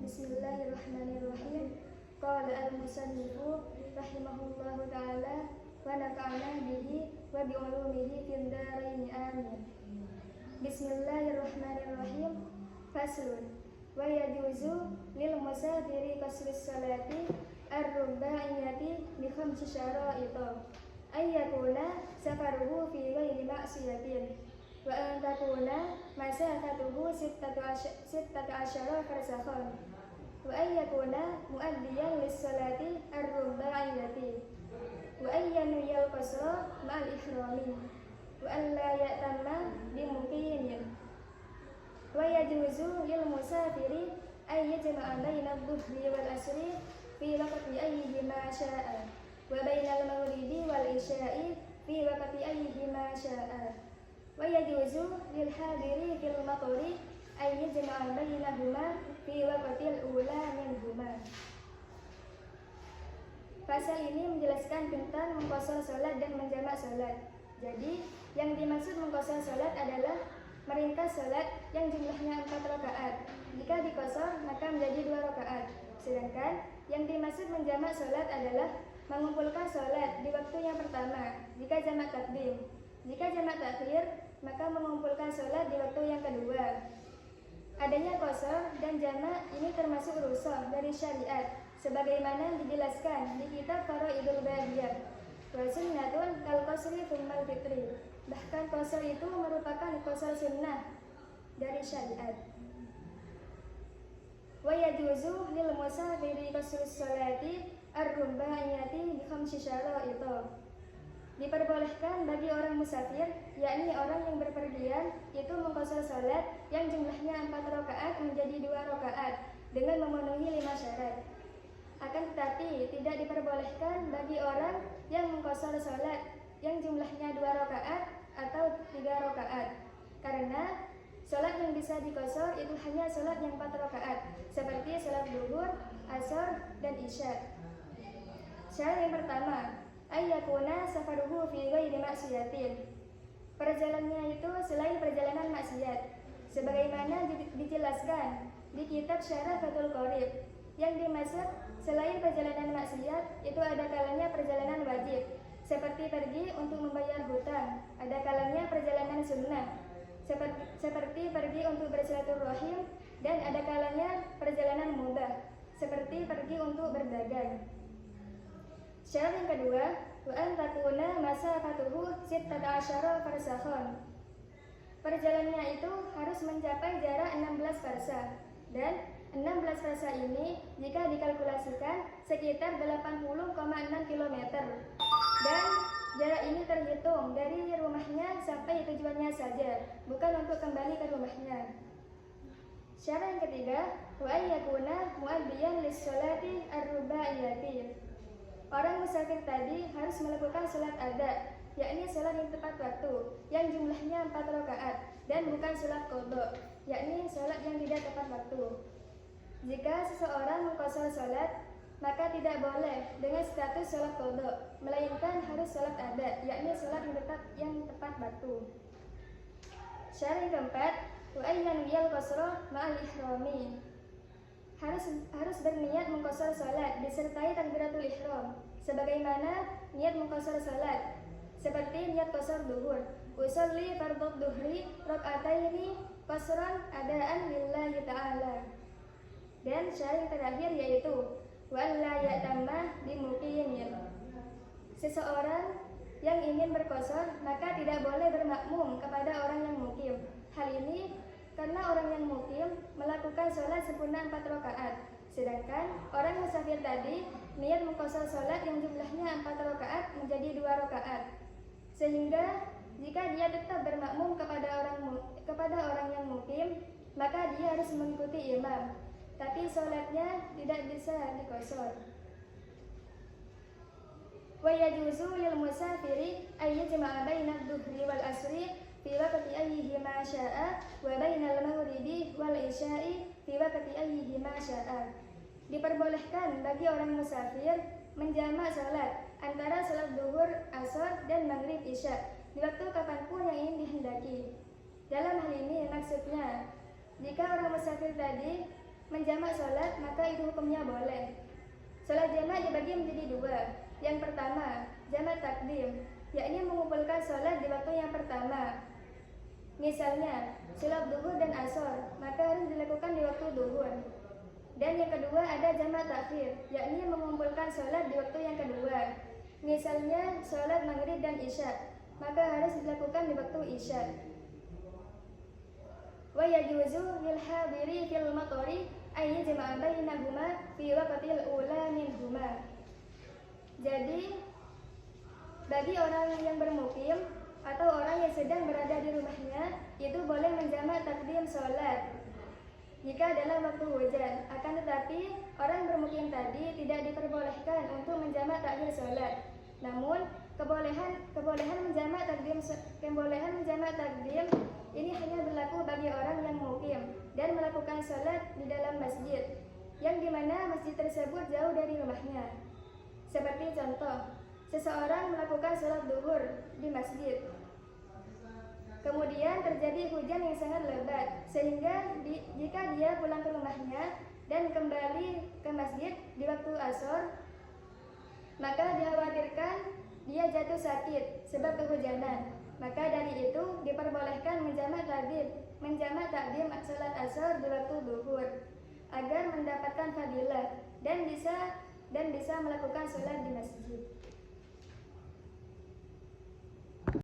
Bismillahirrahmanirrahim. Qala al-musannifu rahimahullahu ta'ala wa nafa'ana bihi wa bi ulumihi fid dharain amin. Bismillahirrahmanirrahim. Faslun. Wa yajuzu lil musafiri qasrus salati ar-rubaiyati bi khamsi syara'ita ayyakuna safaruhu fi ghairi ma'siyatin wa an takuna masafatuhu sittatu asyara farsakhan wa ayyakuna muaddiyan lis-salati ar-rubaiyati wa ayyanu yal-qasra ma'al ihrami wa an la ya'tamma bimuqinin wa yajuzu lil musafiri ay yajma'a baina adh-dhuhri wal asri fi waqti ayyihima sya'a wa baina al-maghribi wal isya'i fi waqti ayyihima sya'a wa yajuzu lil hadiri fil matari ay yajma'a bainahuma fi waqtil ula minhuma. Pasal ini menjelaskan tentang mengqashar salat dan menjamak salat. Jadi, yang dimaksud mengqashar salat adalah meringkas salat yang jumlahnya 4 rakaat. Jika diqashar maka menjadi 2 rakaat. Sedangkan yang dimaksud menjamak salat adalah mengumpulkan salat di waktu yang pertama jika jamak takdim. Jika jamak takhir maka mengumpulkan salat di waktu yang kedua. Adanya qashar dan jamak ini termasuk rukhsah dari syariat sebagaimana dijelaskan di kitab Faraidul Badiyah. Wa sunnatun kal qasri tsummal fitri. Bahkan qashar itu merupakan qashar sunnah dari syariat. Wa yajuzu lil musafiri qasrus salati ar-rubaiyati bi khamsi syara'ita. Diperbolehkan bagi orang musafir, yakni orang yang berpergian, itu mengqashar salat yang jumlahnya 4 rakaat menjadi 2 rakaat dengan memenuhi 5 syarat. Akan tetapi tidak diperbolehkan bagi orang yang mengqashar salat yang jumlahnya 2 rakaat atau 3 rakaat. Karena salat yang bisa diqashar itu hanya salat yang 4 rakaat, seperti salat zuhur, asar, dan isya. Syarat yang pertama, ayyakuna safaruhu fi ghairi ma'siyatin. Perjalanannya itu selain perjalanan maksiat, sebagaimana dijelaskan di kitab Syarah Fathul Qorib. Yang dimaksud selain perjalanan maksiat itu ada kalanya perjalanan wajib, seperti pergi untuk membayar hutang, ada kalanya perjalanan sunnah, seperti pergi untuk bersilaturahim, dan ada kalanya perjalanan mubah, seperti pergi untuk berdagang. Syarat yang kedua, wa an takuna masafatuhu sittata asyara farsakhan. Perjalanannya itu harus mencapai jarak 16 farsa, dan 16 farsa ini jika dikalkulasikan sekitar 80,6 km. Dan jarak ini terhitung dari rumahnya sampai tujuannya saja, bukan untuk kembali ke rumahnya. Syarat yang ketiga, wa ayyakuna muaddiyan lis-salati ar-rubaiyati. Orang musafir tadi harus melakukan salat ada, yakni salat yang tepat waktu, yang jumlahnya 4 rakaat, dan bukan salat qadha, yakni salat yang tidak tepat waktu. Jika seseorang mengqashar salat, maka tidak boleh dengan status salat qadha, melainkan harus salat ada, yakni salat yang tepat waktu. Syarat yang keempat, wa ayyan yal qasra ma'al ihrami. Harus berniat mengqashar salat disertai takbiratul ihram, sebagaimana niat mengqashar salat, seperti niat qashar zuhur, usolli fardhu dhuhri rak'ataini qasran adaan lillahi ta'ala. Dan syarat yang terakhir yaitu wa la ya'tamma bimuqinin. Seseorang yang ingin berqashar maka tidak boleh bermakmum kepada orang yang mukim. Hal ini karena orang yang mukim melakukan sholat sempurna 4 rakaat, sedangkan orang musafir tadi niat mengqashar sholat yang jumlahnya 4 rakaat menjadi 2 rakaat. Sehingga jika dia tetap bermakmum kepada orang yang mukim, maka dia harus mengikuti imam, tapi sholatnya tidak bisa diqashar. Wa yajuzu lil musafiri ay yajma'a baina adh-dhuhri wal asri fi waqti ayyihima sya'a wa bainal maghribi wal isya'i fi waqti ayyihima sya'a. Diperbolehkan bagi orang musafir menjamak salat antara salat zuhur, asar, dan maghrib isya di waktu kapanpun yang ingin dihendaki. Dalam hal ini maksudnya, jika orang musafir tadi menjamak sholat, maka itu hukumnya boleh. Sholat jamak dibagi menjadi dua. Yang pertama, jamak takdim, yakni mengumpulkan sholat di waktu yang pertama. Misalnya, sholat duhur dan asar, maka harus dilakukan di waktu duhur. Dan yang kedua ada jamak takhir, yakni mengumpulkan sholat di waktu yang kedua. Misalnya, sholat maghrib dan isya, maka harus dilakukan di waktu isya. Wa yajuzu lil hadiri fil matari ay yajma'a bainahuma fi waqtil ula minhuma. Jadi bagi orang yang bermukim atau orang yang sedang berada di rumahnya itu boleh menjamak takdim sholat jika dalam waktu hujan. Akan tetapi orang bermukim tadi tidak diperbolehkan untuk menjamak takhir sholat. Namun kebolehan menjamak takdim ini hanya berlaku bagi orang yang mukim dan melakukan sholat di dalam masjid yang dimana masjid tersebut jauh dari rumahnya. Seperti contoh, seseorang melakukan sholat duhur di masjid, kemudian terjadi hujan yang sangat lebat, sehingga jika dia pulang ke rumahnya dan kembali ke masjid di waktu asar, maka dikhawatirkan dia jatuh sakit sebab kehujanan. Maka dari itu diperbolehkan menjamak takdim sholat asar di waktu duhur agar mendapatkan fadilah dan bisa melakukan sholat di masjid.